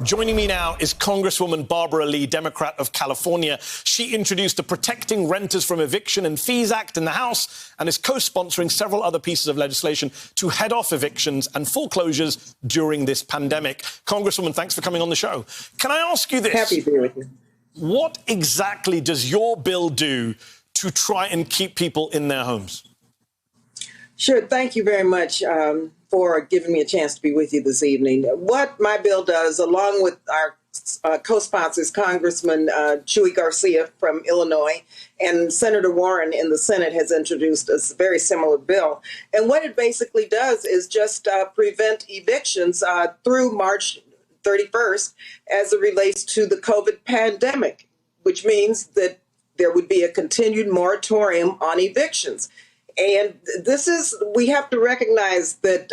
Joining me now is Congresswoman Barbara Lee, Democrat of California. She introduced the Protecting Renters from Eviction and Fees Act in the House and is co-sponsoring several other pieces of legislation to head off evictions and foreclosures during this pandemic. Congresswoman, thanks for coming on the show. Can I ask you this? Happy to be with you. What exactly does your bill do to try and keep people in their homes? Sure. Thank you very much for giving me a chance to be with you this evening. What my bill does, along with our co-sponsors, Congressman Chuy Garcia from Illinois and Senator Warren in the Senate has introduced a very similar bill. And what it basically does is just prevent evictions through March 31st as it relates to the COVID pandemic, which means that there would be a continued moratorium on evictions. And we have to recognize that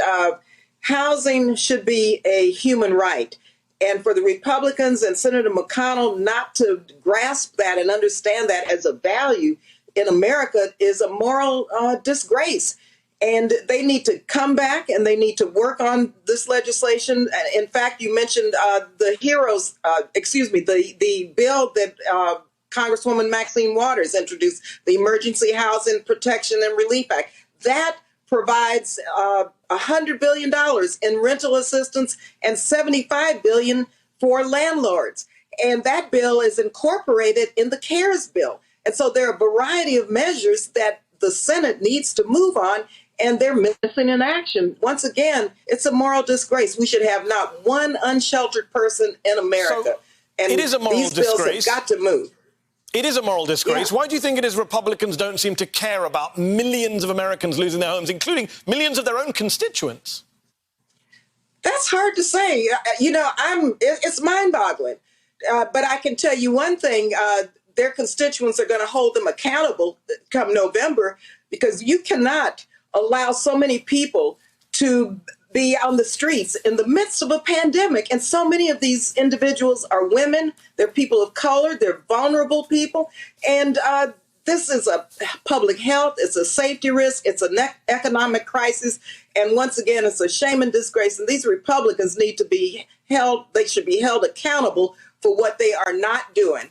housing should be a human right. And for the Republicans and Senator McConnell not to grasp that and understand that as a value in America is a moral disgrace. And they need to come back and they need to work on this legislation. In fact, you mentioned the bill that Congresswoman Maxine Waters introduced, the Emergency Housing Protection and Relief Act. That provides $100 billion in rental assistance and $75 billion for landlords. And that bill is incorporated in the CARES bill. And so there are a variety of measures that the Senate needs to move on, and they're missing in action. Once again, it's a moral disgrace. We should have not one unsheltered person in America. And it is a moral disgrace. These bills have got to move. It is a moral disgrace. Yeah. Why do you think it is Republicans don't seem to care about millions of Americans losing their homes, including millions of their own constituents? That's hard to say. It's mind-boggling. But I can tell you one thing, their constituents are going to hold them accountable come November, because you cannot allow so many people to be on the streets in the midst of a pandemic. And so many of these individuals are women, they're people of color, they're vulnerable people. And this is a public health, it's a safety risk, it's an economic crisis. And once again, it's a shame and disgrace. And these Republicans need to be held, they should be held accountable for what they are not doing.